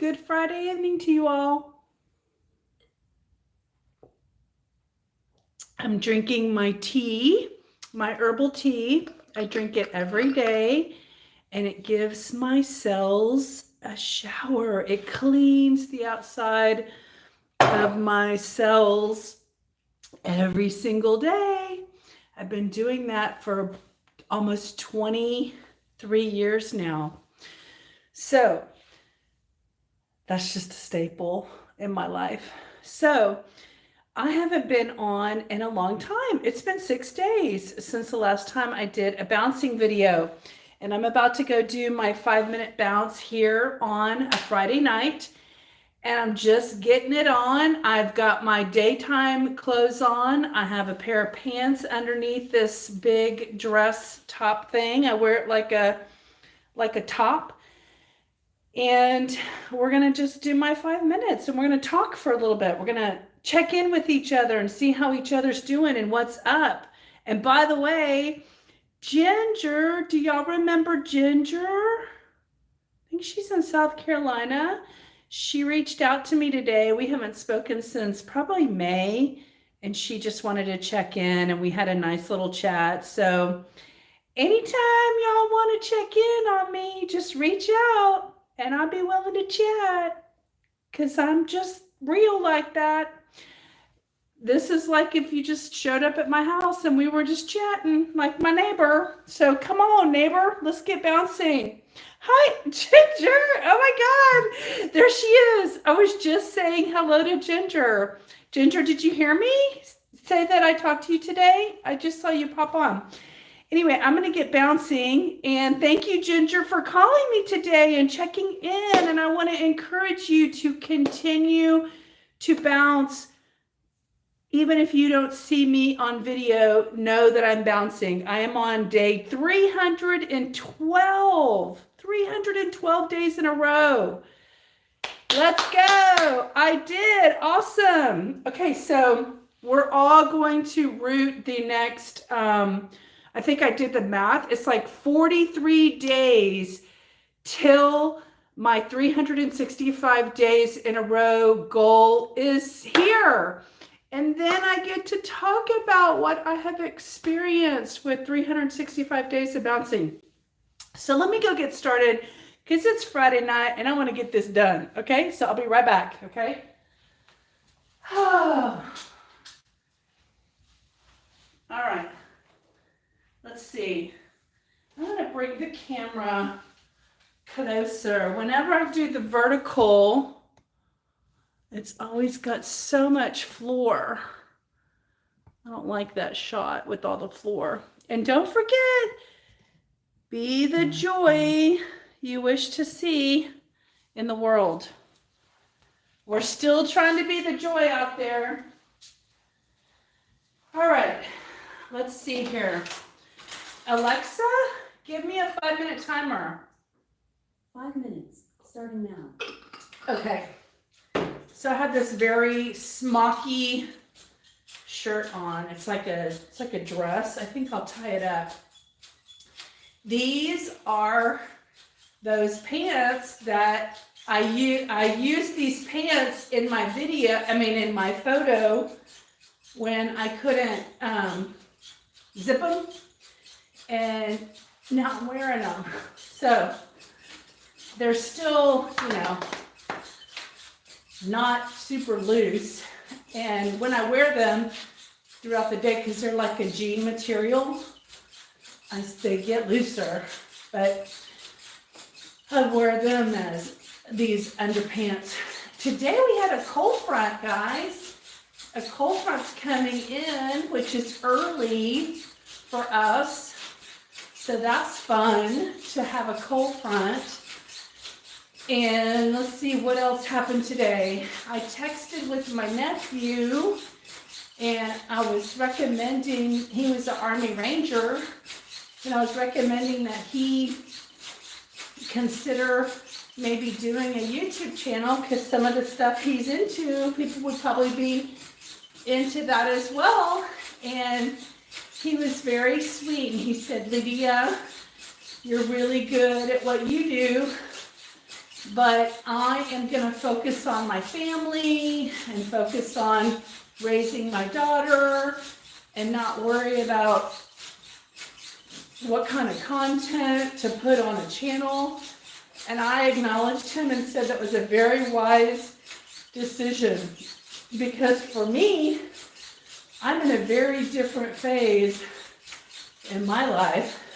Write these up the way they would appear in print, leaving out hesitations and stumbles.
Good Friday evening to you all. I'm drinking my tea, my herbal tea. I drink it every day and it gives my cells a shower. It cleans the outside of my cells every single day. I've been doing that for almost 23 years now. So that's just a staple in my life. So I haven't been on in a long time. It's been 6 days since the last time I did a bouncing video. And I'm about to go do my 5-minute bounce here on a Friday night. And I'm just getting it on. I've got my daytime clothes on. I have a pair of pants underneath this big dress top thing. I wear it like a top. And we're going to just do my 5 minutes and we're going to talk for a little bit. We're going to check in with each other and see how each other's doing and what's up. And by the way, Ginger, do y'all remember Ginger? I think she's in South Carolina. She reached out to me today. We haven't spoken since probably May, and she just wanted to check in, and we had a nice little chat. So anytime y'all want to check in on me, just reach out, and I'll be willing to chat, because I'm just real like that. This is like if you just showed up at my house and we were just chatting like my neighbor. So come on, neighbor, let's get bouncing. Hi, Ginger. Oh my God, there she is. I was just saying hello to Ginger. Ginger, did you hear me say that I talked to you today? I just saw you pop on. Anyway, I'm going to get bouncing, and thank you, Ginger, for calling me today and checking in. And I want to encourage you to continue to bounce. Even if you don't see me on video, know that I'm bouncing. I am on day 312. 312 days in a row. Let's go. I did. Awesome. Okay, so we're all going to root the next, I think I did the math. It's like 43 days till my 365 days in a row goal is here. And then I get to talk about what I have experienced with 365 days of bouncing. So let me go get started because it's Friday night and I want to get this done. Okay, so I'll be right back. Okay. Oh. All right. Let's see. I'm going to bring the camera closer. Whenever I do the vertical, it's always got so much floor. I don't like that shot with all the floor. And don't forget, be the joy you wish to see in the world. We're still trying to be the joy out there. All right, let's see here. Alexa, give me a 5-minute timer. 5 minutes, starting now. Okay. So I have this very smocky shirt on. It's like a dress. I think I'll tie it up. These are those pants that I use these pants in my video, in my photo when I couldn't zip them, and now I'm wearing them. So they're still, not super loose, and when I wear them throughout the day, because they're like a jean material, they get looser, but I wear them as these underpants. Today we had a cold front, guys. A cold front's coming in, which is early for us, so that's fun to have a cold front. And let's see what else happened today. I texted with my nephew, and I was recommending, he was an Army Ranger, and I was recommending that he consider maybe doing a YouTube channel, because some of the stuff he's into, people would probably be into that as well. And he was very sweet, and he said, Lydia, you're really good at what you do, but I am going to focus on my family and focus on raising my daughter and not worry about what kind of content to put on a channel. And I acknowledged him and said that was a very wise decision, because for me, I'm in a very different phase in my life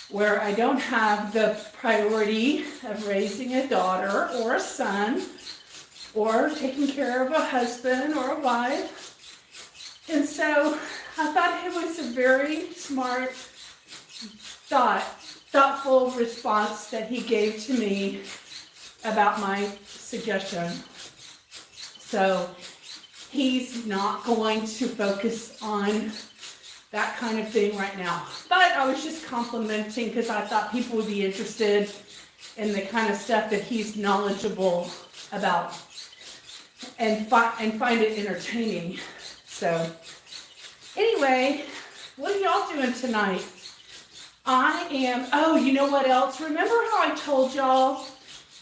where I don't have the priority of raising a daughter or a son or taking care of a husband or a wife. And so I thought it was a very smart thoughtful response that he gave to me about my suggestion. So he's not going to focus on that kind of thing right now. But I was just complimenting because I thought people would be interested in the kind of stuff that he's knowledgeable about and find it entertaining. So anyway, what are y'all doing tonight? Oh, you know what else? Remember how I told y'all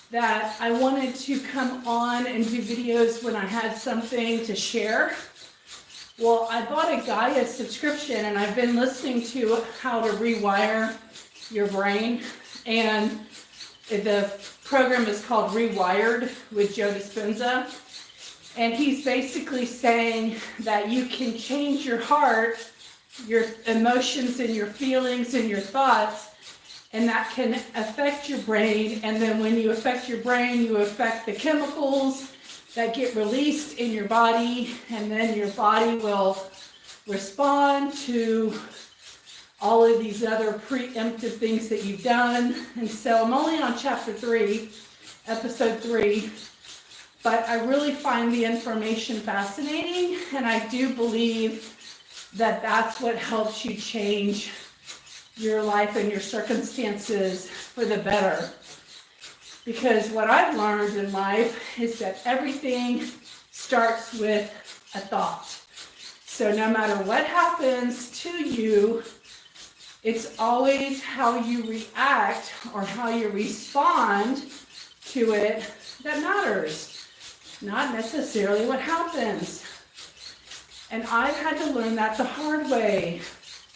that I wanted to come on and do videos when I had something to share? Well, I bought a Gaia subscription and I've been listening to how to rewire your brain. And the program is called Rewired with Joe Dispenza. And he's basically saying that you can change your heart, your emotions and your feelings and your thoughts, and that can affect your brain. And then when you affect your brain, you affect the chemicals that get released in your body, and then your body will respond to all of these other preemptive things that you've done. And so I'm only on chapter 3, episode 3, but I really find the information fascinating, and I do believe that that's what helps you change your life and your circumstances for the better. Because what I've learned in life is that everything starts with a thought. So no matter what happens to you, it's always how you react or how you respond to it that matters, not necessarily what happens. And I've had to learn that the hard way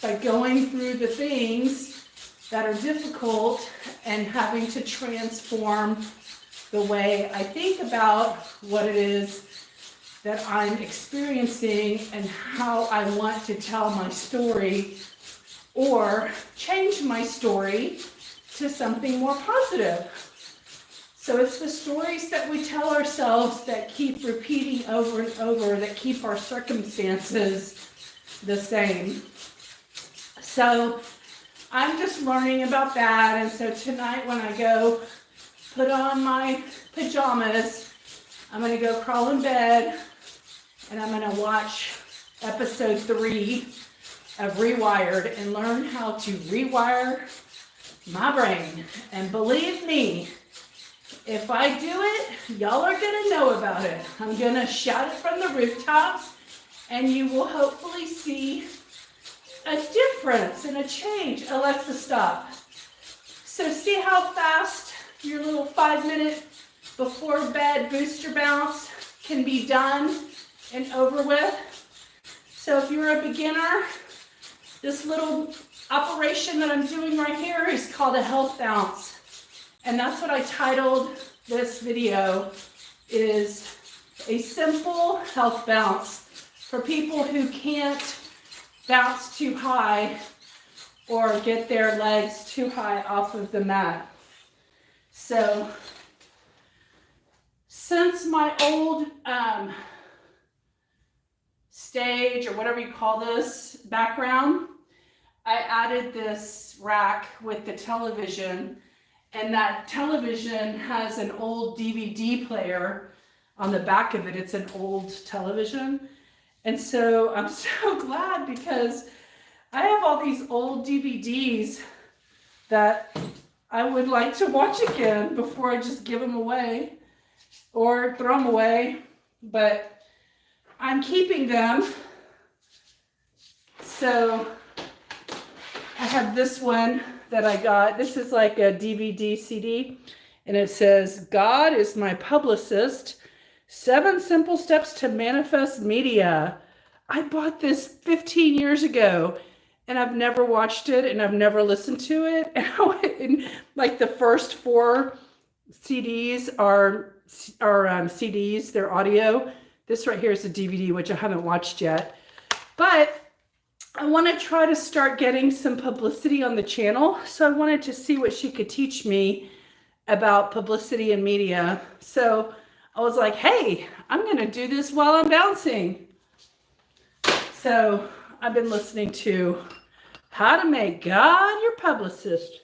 by going through the things that are difficult and having to transform the way I think about what it is that I'm experiencing and how I want to tell my story, or change my story to something more positive. So it's the stories that we tell ourselves that keep repeating over and over, that keep our circumstances the same. So I'm just learning about that. And so tonight when I go put on my pajamas, I'm going to go crawl in bed and I'm going to watch episode 3 of Rewired and learn how to rewire my brain. And believe me, if I do it, y'all are going to know about it. I'm going to shout it from the rooftops, and you will hopefully see a difference and a change. Alexa, stop. So see how fast your little 5-minute before bed booster bounce can be done and over with? So if you're a beginner, this little operation that I'm doing right here is called a health bounce. And that's what I titled this video, is a simple health bounce for people who can't bounce too high or get their legs too high off of the mat. So since my old stage, or whatever you call this, background, I added this rack with the television. And that television has an old DVD player on the back of it. It's an old television. And so I'm so glad, because I have all these old DVDs that I would like to watch again before I just give them away or throw them away. But I'm keeping them. So I have this one that I got. This is like a DVD CD, And it says, God is my publicist. 7 simple steps to manifest media. I bought this 15 years ago and I've never watched it and I've never listened to it. And like the first 4 CDs are CDs, they're audio. This right here is a DVD, which I haven't watched yet. But I want to try to start getting some publicity on the channel. So I wanted to see what she could teach me about publicity and media. So I was like, hey, I'm going to do this while I'm bouncing. So I've been listening to How to Make God Your Publicist.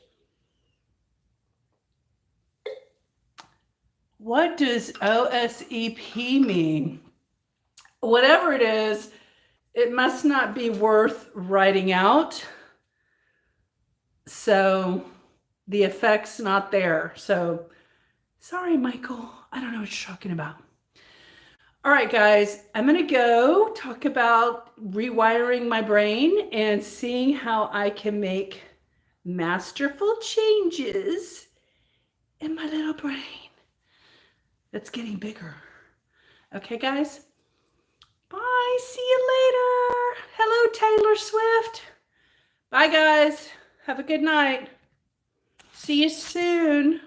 What does OSEP mean? Whatever it is, it must not be worth writing out. So the effect's not there. So sorry, Michael. I don't know what you're talking about. All right, guys, I'm going to go talk about rewiring my brain and seeing how I can make masterful changes in my little brain that's getting bigger. Okay, guys? Bye. See you later. Hello, Taylor Swift. Bye, guys. Have a good night. See you soon.